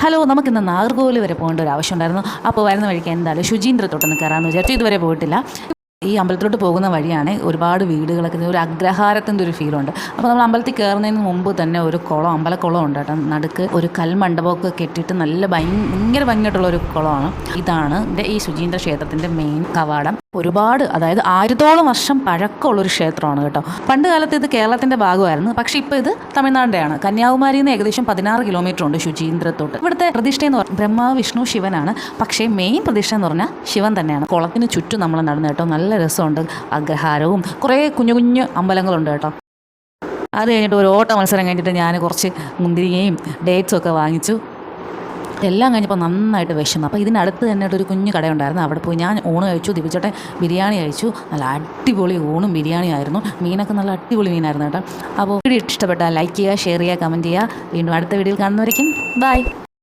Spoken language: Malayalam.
ഹലോ, നമുക്കിന്ന് നാഗർകോവിൽ വരെ പോകേണ്ട ഒരു ആവശ്യമുണ്ടായിരുന്നു. അപ്പോൾ വരുന്ന വഴിക്ക് എന്തായാലും ശുചീന്ദ്രത്തോട്ടൊന്ന് കയറാമെന്ന് വിചാരിച്ചു. ഇതുവരെ പോയിട്ടില്ല. ഈ അമ്പലത്തിലോട്ട് പോകുന്ന വഴിയാണ് ഒരുപാട് വീടുകളൊക്കെ, ഒരു അഗ്രഹാരത്തിൻ്റെ ഒരു ഫീലുണ്ട്. അപ്പോൾ നമ്മൾ അമ്പലത്തിൽ കയറുന്നതിന് മുമ്പ് തന്നെ ഒരു കുളം, അമ്പലക്കുളം ഉണ്ട് കേട്ടോ. നടുക്ക് ഒരു കൽമണ്ഡപമൊക്കെ കെട്ടിയിട്ട് നല്ല ഭയങ്കര ഭംഗിയായിട്ടുള്ള ഒരു കുളമാണ്. ഇതാണ് ഈ ശുചീന്ദ്ര ക്ഷേത്രത്തിൻ്റെ മെയിൻ കവാടം. അതായത് 1000 വർഷം പഴക്കമുള്ളൊരു ക്ഷേത്രമാണ് കേട്ടോ. പണ്ട് കാലത്ത് ഇത് കേരളത്തിൻ്റെ ഭാഗമായിരുന്നു. പക്ഷേ ഇപ്പോൾ ഇത് തമിഴ്നാടിൻ്റെയാണ്. കന്യാകുമാരിയിൽ നിന്ന് ഏകദേശം 16 കിലോമീറ്റർ ഉണ്ട് ശുചീന്ദ്രത്തോട്ട്. ഇവിടുത്തെ പ്രതിഷ്ഠ എന്ന് പറഞ്ഞാൽ ബ്രഹ്മ വിഷ്ണു ശിവനാണ്. പക്ഷേ മെയിൻ പ്രതിഷ്ഠ എന്ന് പറഞ്ഞാൽ ശിവൻ തന്നെയാണ്. കുളത്തിന് ചുറ്റും നമ്മൾ നടന്നു കേട്ടോ. നല്ല രസമുണ്ട്. അഗ്രഹാരവും കുറേ കുഞ്ഞു കുഞ്ഞു അമ്പലങ്ങളുണ്ട് കേട്ടോ. അത് കഴിഞ്ഞിട്ട് ഒരു ഓട്ട മത്സരം കഴിഞ്ഞിട്ട് ഞാൻ കുറച്ച് മുന്തിരിങ്ങയും ഡേറ്റ്സും ഒക്കെ വാങ്ങിച്ചു. എല്ലാം കഴിഞ്ഞപ്പോൾ നന്നായിട്ട് വിശന്നു. അപ്പോൾ ഇതിനടുത്ത് തന്നെ ഒരു കുഞ്ഞു കടയുണ്ടായിരുന്നു. അവിടെ പോയി ഞാൻ ഊണ് കഴിച്ചു. ദിപിച്ചോട്ടെ ബിരിയാണി കഴിച്ചു. നല്ല അടിപൊളി ഊണും ബിരിയാണി ആയിരുന്നു. മീനൊക്കെ നല്ല അടിപൊളി മീനായിരുന്നു കേട്ടോ. അപ്പോൾ വീഡിയോ ഇഷ്ടപ്പെട്ടാൽ ലൈക്ക് ചെയ്യുക, ഷെയർ ചെയ്യുക, കമൻറ്റ് ചെയ്യുക. വീണ്ടും അടുത്ത വീഡിയോയിൽ കാണുന്നവരേക്കും ബൈ.